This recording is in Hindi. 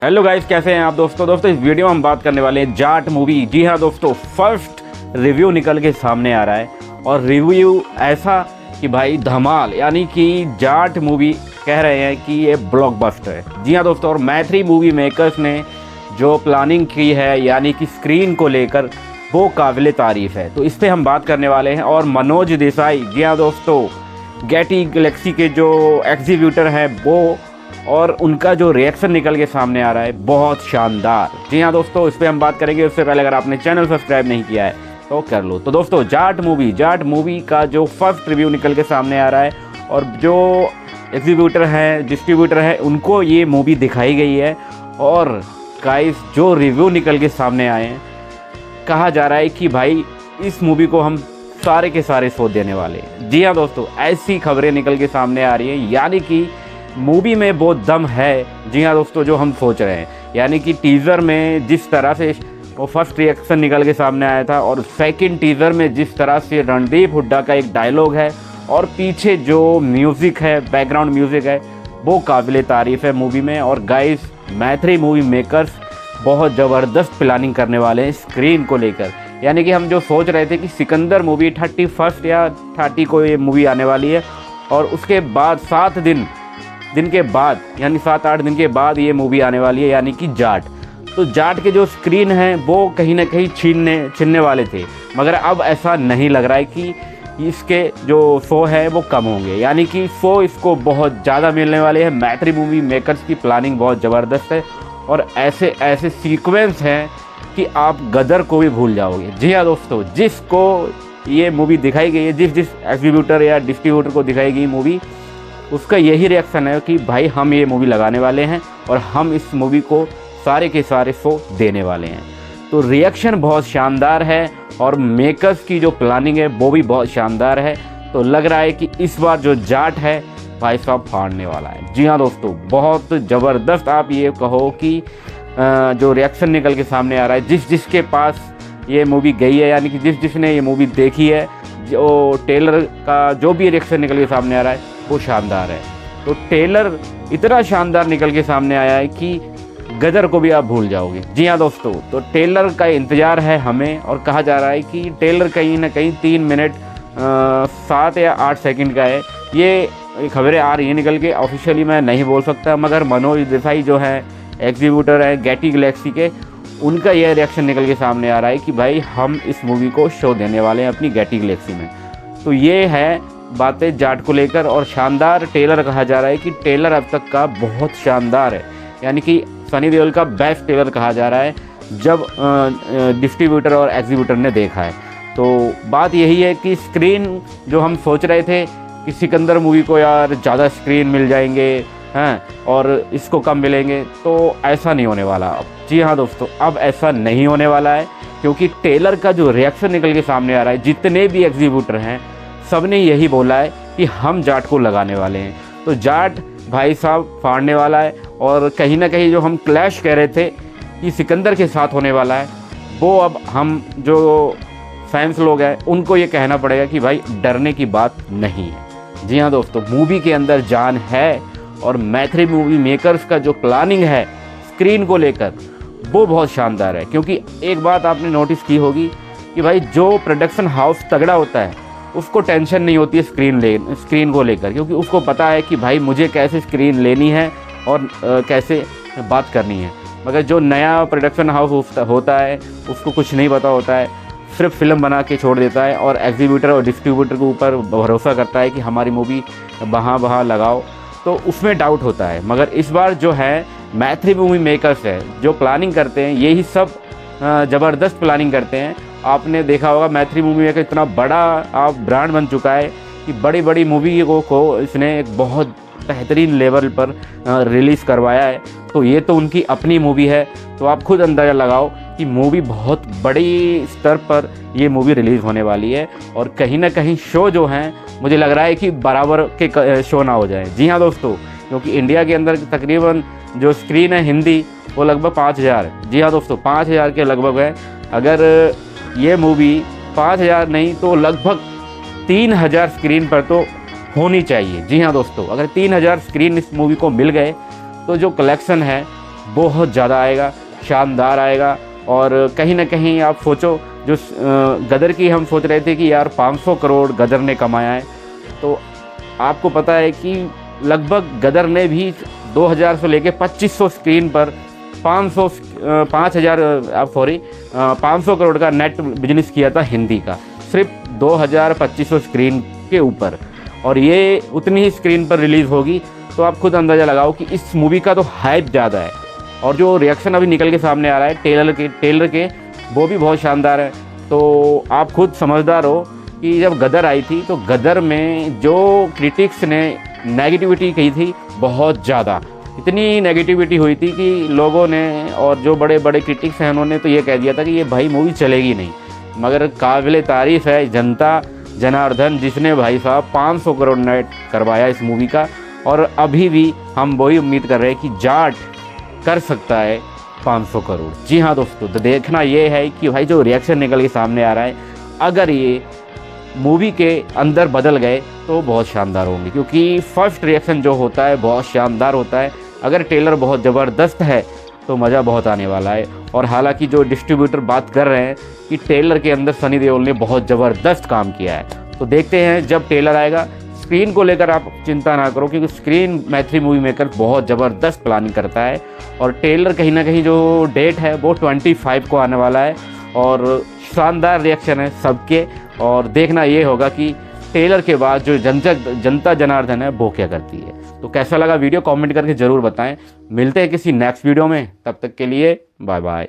हेलो गाइस, कैसे हैं आप दोस्तों इस वीडियो में हम बात करने वाले हैं जाट मूवी। जी हाँ दोस्तों, फर्स्ट रिव्यू निकल के सामने आ रहा है और रिव्यू ऐसा कि भाई धमाल, यानी कि जाट मूवी कह रहे हैं कि ये ब्लॉकबस्टर है। जी हाँ दोस्तों, और मैत्री मूवी मेकर्स ने जो प्लानिंग की है यानी कि स्क्रीन को लेकर, वो काबिल तारीफ़ है। तो इस पर हम बात करने वाले हैं। और मनोज देसाई, जी हाँ दोस्तों, गेटी गैलेक्सी के जो एग्जीक्यूटर हैं वो, और उनका जो रिएक्शन निकल के सामने आ रहा है बहुत शानदार। जी हाँ दोस्तों, इस पर हम बात करेंगे। उससे पहले अगर आपने चैनल सब्सक्राइब नहीं किया है तो कर लो। तो दोस्तों, जाट मूवी का जो फर्स्ट रिव्यू निकल के सामने आ रहा है और जो एग्जीक्यूटर हैं, डिस्ट्रीब्यूटर हैं, उनको ये मूवी दिखाई गई है। और गाइस, जो रिव्यू निकल के सामने आए हैं, कहा जा रहा है कि भाई इस मूवी को हम सारे के सारे शो देने वाले हैं। जी हाँ दोस्तों, ऐसी खबरें निकल के सामने आ रही हैं, यानी कि मूवी में वो दम है। जी हाँ दोस्तों, जो हम सोच रहे हैं, यानी कि टीज़र में जिस तरह से वो फर्स्ट रिएक्शन निकल के सामने आया था और सेकंड टीज़र में जिस तरह से रणदीप हुड्डा का एक डायलॉग है और पीछे जो म्यूज़िक है, बैकग्राउंड म्यूज़िक है, वो काबिल तारीफ़ है मूवी में। और गाइस, मैत्री मूवी मेकर्स बहुत ज़बरदस्त प्लानिंग करने वाले हैं स्क्रीन को लेकर। यानी कि हम जो सोच रहे थे कि सिकंदर मूवी 31 या 30 को ये मूवी आने वाली है और उसके बाद 7 दिन के बाद, यानी 7-8 दिन के बाद ये मूवी आने वाली है, यानी कि जाट। तो जाट के जो स्क्रीन हैं वो कहीं ना कहीं छीनने वाले थे, मगर अब ऐसा नहीं लग रहा है कि इसके जो शो है वो कम होंगे, यानी कि शो इसको बहुत ज़्यादा मिलने वाले हैं। मैत्री मूवी मेकर्स की प्लानिंग बहुत ज़बरदस्त है और ऐसे ऐसे सीक्वेंस हैं कि आप गदर को भी भूल जाओगे। जी हाँ दोस्तों, जिसको ये मूवी दिखाई गई है, जिस एग्जीक्यूटर या डिस्ट्रीब्यूटर को दिखाई गई मूवी, उसका यही रिएक्शन है कि भाई हम ये मूवी लगाने वाले हैं और हम इस मूवी को सारे के सारे शो देने वाले हैं। तो रिएक्शन बहुत शानदार है और मेकर्स की जो प्लानिंग है वो भी बहुत शानदार है। तो लग रहा है कि इस बार जो जाट है भाई साहब फाड़ने वाला है। जी हाँ दोस्तों, बहुत ज़बरदस्त आप ये कहो कि जो रिएक्शन निकल के सामने आ रहा है, जिसके पास ये मूवी गई है, यानी कि जिसने ये मूवी देखी है, जो टेलर का जो भी रिएक्शन निकल के सामने आ रहा है वो शानदार है। तो टेलर इतना शानदार निकल के सामने आया है कि गदर को भी आप भूल जाओगे। जी हाँ दोस्तों, तो टेलर का इंतज़ार है हमें। और कहा जा रहा है कि टेलर कहीं ना कहीं 3 मिनट 7 या 8 सेकंड का है। ये खबरें आ रही हैं निकल के, ऑफिशियली मैं नहीं बोल सकता, मगर मनोज देसाई जो है एग्जीक्यूटर है गेटी गैलेक्सी के, उनका यह रिएक्शन निकल के सामने आ रहा है कि भाई हम इस मूवी को शो देने वाले हैं अपनी गेटी गैलेक्सी में। तो ये है बातें जाट को लेकर। और शानदार टेलर कहा जा रहा है कि टेलर अब तक का बहुत शानदार है, यानी कि सनी देओल का बेस्ट टेलर कहा जा रहा है जब डिस्ट्रीब्यूटर और एग्जीक्यूटर ने देखा है। तो बात यही है कि स्क्रीन जो हम सोच रहे थे कि सिकंदर मूवी को यार ज़्यादा स्क्रीन मिल जाएंगे हैं और इसको कम मिलेंगे, तो ऐसा नहीं होने वाला अब। जी हाँ दोस्तों, अब ऐसा नहीं होने वाला है, क्योंकि टेलर का जो रिएक्शन निकल के सामने आ रहा है, जितने भी एग्जीक्यूटर हैं सब ने यही बोला है कि हम जाट को लगाने वाले हैं। तो जाट भाई साहब फाड़ने वाला है। और कहीं ना कहीं जो हम क्लैश कह रहे थे कि सिकंदर के साथ होने वाला है, वो अब हम जो फैंस लोग हैं उनको ये कहना पड़ेगा कि भाई डरने की बात नहीं है। जी हाँ दोस्तों, मूवी के अंदर जान है और मैत्री मूवी मेकर्स का जो प्लानिंग है स्क्रीन को लेकर वो बहुत शानदार है। क्योंकि एक बात आपने नोटिस की होगी कि भाई जो प्रोडक्शन हाउस तगड़ा होता है उसको टेंशन नहीं होती है स्क्रीन को लेकर, क्योंकि उसको पता है कि भाई मुझे कैसे स्क्रीन लेनी है और कैसे बात करनी है। मगर जो नया प्रोडक्शन हाउस होता है उसको कुछ नहीं पता होता है, सिर्फ फिल्म बना के छोड़ देता है और एग्जीक्यूटर और डिस्ट्रीब्यूटर के ऊपर भरोसा करता है कि हमारी मूवी वहाँ लगाओ, तो उसमें डाउट होता है। मगर इस बार जो है मैत्री मूवी मेकर्स है जो प्लानिंग करते हैं, यही सब ज़बरदस्त प्लानिंग करते हैं। आपने देखा होगा मैत्री मूवी मेकर इतना बड़ा आप ब्रांड बन चुका है कि बड़ी बड़ी मूवी को इसने एक बहुत बेहतरीन लेवल पर रिलीज़ करवाया है। तो ये तो उनकी अपनी मूवी है, तो आप खुद अंदाज़ा लगाओ कि मूवी बहुत बड़ी स्तर पर ये मूवी रिलीज़ होने वाली है। और कहीं ना कहीं शो जो हैं मुझे लग रहा है कि बराबर के शो ना हो जाए। जी हाँ दोस्तों, क्योंकि इंडिया के अंदर तकरीबन जो स्क्रीन है हिंदी वो लगभग 5000। जी हाँ दोस्तों, 5000 के लगभग है। अगर ये मूवी 5000 नहीं तो लगभग 3000 स्क्रीन पर तो होनी चाहिए। जी हाँ दोस्तों, अगर 3000 स्क्रीन इस मूवी को मिल गए तो जो कलेक्शन है बहुत ज़्यादा आएगा, शानदार आएगा। और कहीं ना कहीं आप सोचो, जो गदर की हम सोच रहे थे कि यार 500 करोड़ गदर ने कमाया है, तो आपको पता है कि लगभग गदर ने भी 2000 से लेके 2500 स्क्रीन पर 500 करोड़ का नेट बिजनेस किया था हिंदी का, सिर्फ 2000-2500 स्क्रीन के ऊपर। और ये उतनी ही स्क्रीन पर रिलीज़ होगी, तो आप खुद अंदाज़ा लगाओ कि इस मूवी का तो हाइप ज़्यादा है। और जो रिएक्शन अभी निकल के सामने आ रहा है टेलर के वो भी बहुत शानदार है। तो आप खुद समझदार हो कि जब गदर आई थी तो गदर में जो क्रिटिक्स ने नेगेटिविटी कही थी, बहुत ज़्यादा, इतनी नेगेटिविटी हुई थी कि लोगों ने, और जो बड़े बड़े क्रिटिक्स हैं उन्होंने तो ये कह दिया था कि ये भाई मूवी चलेगी नहीं। मगर काबिल तारीफ़ है जनता जनार्दन, जिसने भाई साहब 500 करोड़ नेट करवाया इस मूवी का। और अभी भी हम वही उम्मीद कर रहे हैं कि जाट कर सकता है 500 करोड़। जी हाँ दोस्तों, तो देखना ये है कि भाई जो रिएक्शन निकल के सामने आ रहा है, अगर ये मूवी के अंदर बदल गए तो बहुत शानदार होंगे, क्योंकि फर्स्ट रिएक्शन जो होता है बहुत शानदार होता है। अगर ट्रेलर बहुत ज़बरदस्त है तो मज़ा बहुत आने वाला है। और हालांकि जो डिस्ट्रीब्यूटर बात कर रहे हैं कि ट्रेलर के अंदर सनी देओल ने बहुत ज़बरदस्त काम किया है, तो देखते हैं जब ट्रेलर आएगा। स्क्रीन को लेकर आप चिंता ना करो, क्योंकि स्क्रीन मैथिली मूवी मेकर बहुत ज़बरदस्त प्लानिंग करता है। और ट्रेलर कहीं ना कहीं जो डेट है वो 25 को आने वाला है। और शानदार रिएक्शन है सबके। और देखना ये होगा कि ट्रेलर के बाद जो जनता जनार्दन है वो क्या करती है। तो कैसा लगा वीडियो कमेंट करके ज़रूर बताएं। मिलते हैं किसी नेक्स्ट वीडियो में, तब तक के लिए बाय बाय।